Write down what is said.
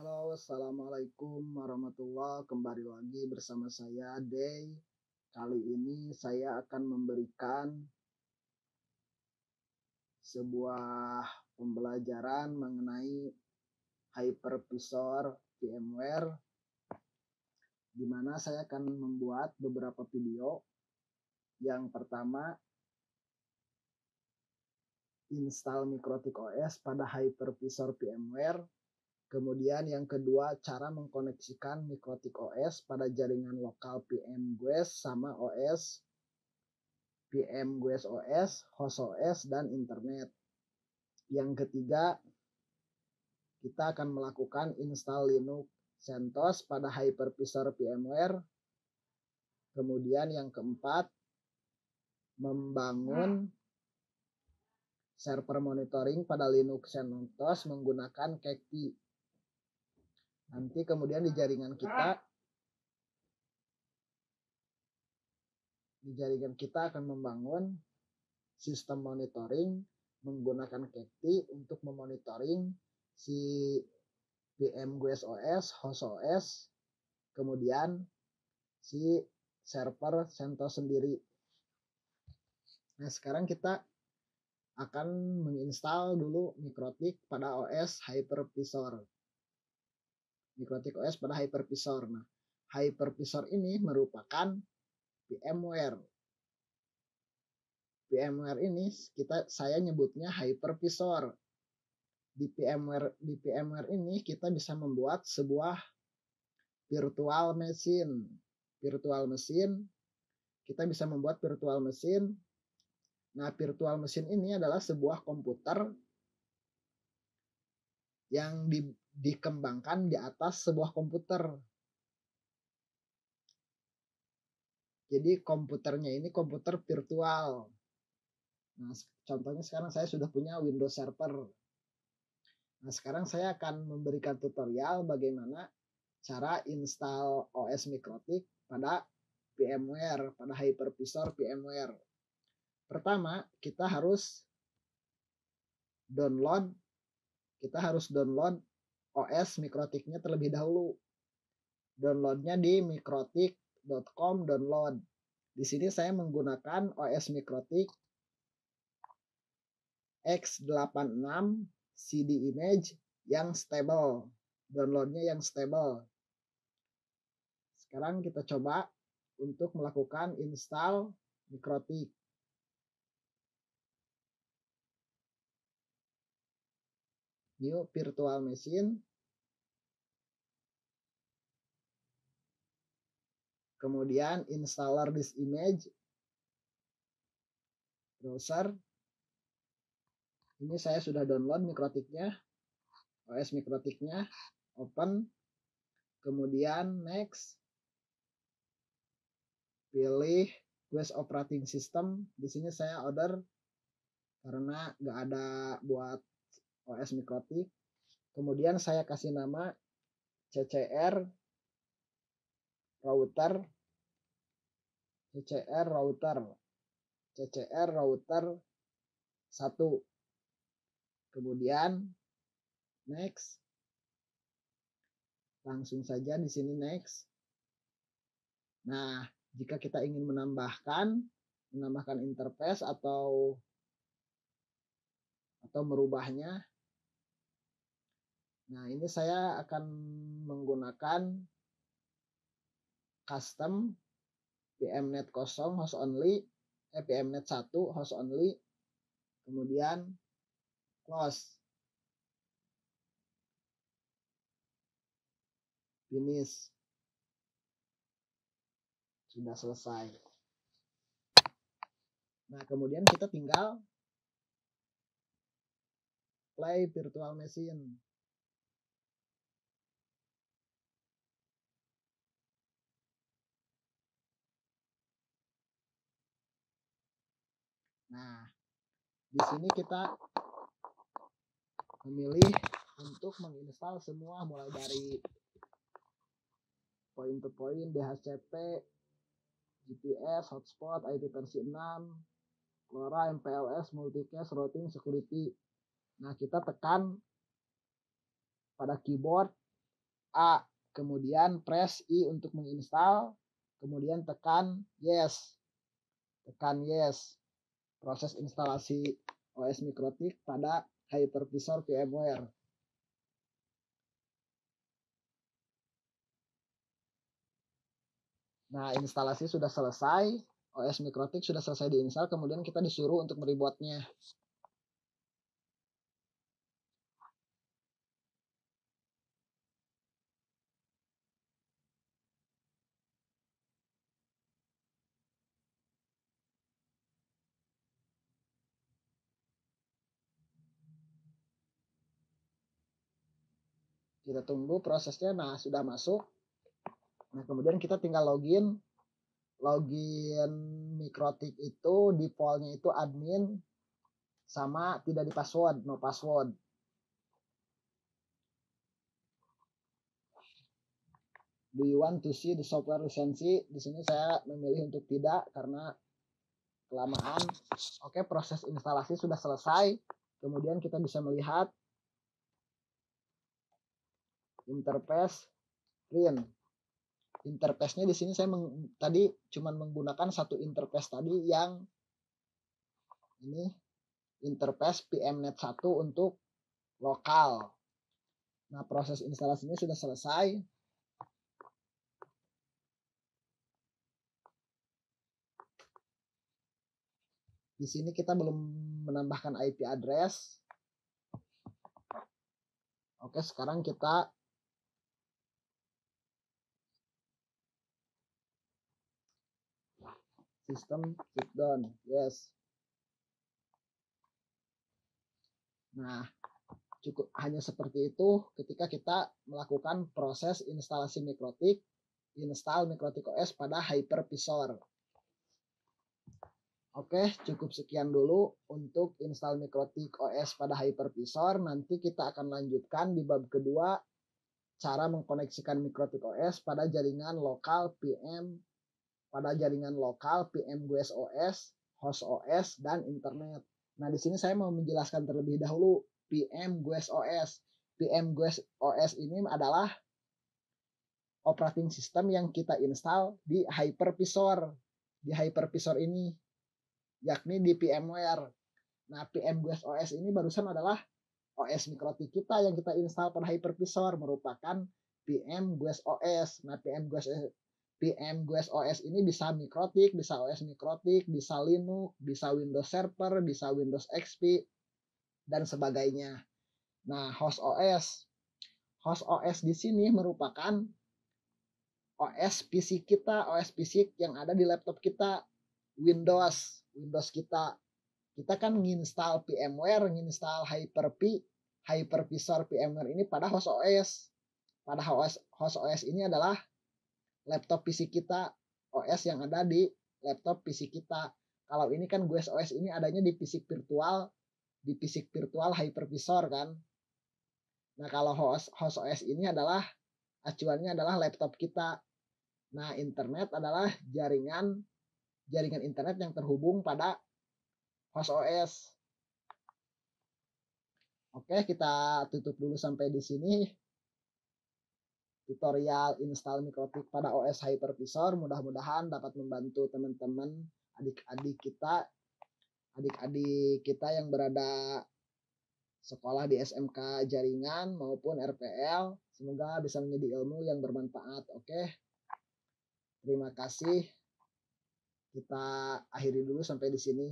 Halo, assalamualaikum warahmatullahi. Kembali lagi bersama saya Day. Kali ini saya akan memberikan sebuah pembelajaran mengenai hypervisor VMware, di mana saya akan membuat beberapa video. Yang pertama, install Mikrotik OS pada hypervisor VMware. Kemudian yang kedua, cara mengkoneksikan Mikrotik OS pada jaringan lokal VMguest sama OS, VMguest OS, host OS, dan internet. Yang ketiga, kita akan melakukan install Linux CentOS pada hypervisor VMware. Kemudian yang keempat, membangun server monitoring pada Linux CentOS menggunakan Kekti. Nanti kemudian di jaringan kita akan membangun sistem monitoring menggunakan Kekti untuk memonitoring si VMguest OS, host OS, kemudian si server CentOS sendiri. Nah, sekarang kita akan menginstal dulu Mikrotik pada OS hypervisor. Mikrotik OS pada hypervisor. Nah, hypervisor ini merupakan VMware. VMware ini saya nyebutnya hypervisor. Di VMware ini kita bisa membuat sebuah virtual machine. Kita bisa membuat virtual machine. Nah, virtual machine ini adalah sebuah komputer yang dikembangkan di atas sebuah komputer. Jadi komputernya ini komputer virtual. Nah, contohnya sekarang saya sudah punya Windows Server. Nah, sekarang saya akan memberikan tutorial bagaimana cara install OS Mikrotik pada VMware, pada hypervisor VMware. Pertama, kita harus download OS Mikrotiknya terlebih dahulu. Downloadnya di mikrotik.com download. Di sini saya menggunakan OS Mikrotik x86 CD image yang stable. Downloadnya yang stable. Sekarang kita coba untuk melakukan install Mikrotik. New virtual machine. Kemudian installer this image. Browser. Ini saya sudah download Mikrotiknya. OS Mikrotiknya. Open. Kemudian next. Pilih Quest Operating System. Di sini saya order karena nggak ada buat OS Mikrotik. Kemudian saya kasih nama CCR router 1. Kemudian next. Langsung saja di sini next. Nah, jika kita ingin menambahkan interface atau merubahnya. Nah, ini saya akan menggunakan custom VMnet 0 host only, VMnet 1 host only, kemudian close, finish. Sudah selesai. Nah, kemudian kita tinggal play virtual machine. Nah, di sini kita memilih untuk menginstal semua mulai dari point to point, DHCP, GPS, hotspot, IP versi 6, LoRa, MPLS, multicast, routing, security. Nah, kita tekan pada keyboard A, kemudian press I untuk menginstal, kemudian tekan yes. Proses instalasi OS Mikrotik pada Hypervisor VMware. Nah, instalasi sudah selesai, OS Mikrotik sudah selesai diinstal, kemudian kita disuruh untuk merebootnya. Kita tunggu prosesnya. Nah, sudah masuk. Nah, kemudian kita tinggal login Mikrotik itu defaultnya itu admin sama tidak di password, no password. Do you want to see the software lisensi? Di sini saya memilih untuk tidak karena kelamaan. Oke, proses instalasi sudah selesai. Kemudian kita bisa melihat interface print. Interface-nya di sini saya tadi cuma menggunakan satu interface tadi yang ini interface PMNet 1 untuk lokal. Nah, proses instalasinya sudah selesai. Di sini kita belum menambahkan IP address. Oke, sekarang kita sistem shutdown. Yes. Nah, cukup hanya seperti itu ketika kita melakukan proses instalasi Mikrotik, install Mikrotik OS pada Hypervisor. Oke, cukup sekian dulu untuk install Mikrotik OS pada Hypervisor. Nanti kita akan lanjutkan di bab kedua, cara mengkoneksikan Mikrotik OS pada jaringan lokal PM GUS OS, host OS, dan internet. Nah, di sini saya mau menjelaskan terlebih dahulu PM GUS OS. PM GUS OS ini adalah operating system yang kita install di Hypervisor. Di Hypervisor ini, yakni di VMware. Nah, PM GUS OS ini barusan adalah OS Mikrotik kita yang kita install pada Hypervisor, merupakan PM GUS OS. Nah, PM GUS OS ini bisa Mikrotik, bisa OS Mikrotik, bisa Linux, bisa Windows Server, bisa Windows XP, dan sebagainya. Nah, host OS di sini merupakan OS PC kita, OS PC yang ada di laptop kita, Windows kita. Kita kan nginstal VMware, nginstal Hypervisor VMware ini pada host OS. Pada host OS ini adalah laptop PC kita, OS yang ada di laptop PC kita. Kalau ini kan GUS OS ini adanya di PC virtual Hypervisor kan. Nah, kalau host OS ini adalah acuannya adalah laptop kita. Nah, internet adalah jaringan internet yang terhubung pada host OS. Oke, kita tutup dulu sampai di sini. Tutorial install Mikrotik pada OS Hypervisor mudah-mudahan dapat membantu teman-teman adik-adik kita yang berada sekolah di SMK jaringan maupun RPL. Semoga bisa menjadi ilmu yang bermanfaat. Oke. Terima kasih. Kita akhiri dulu sampai di sini.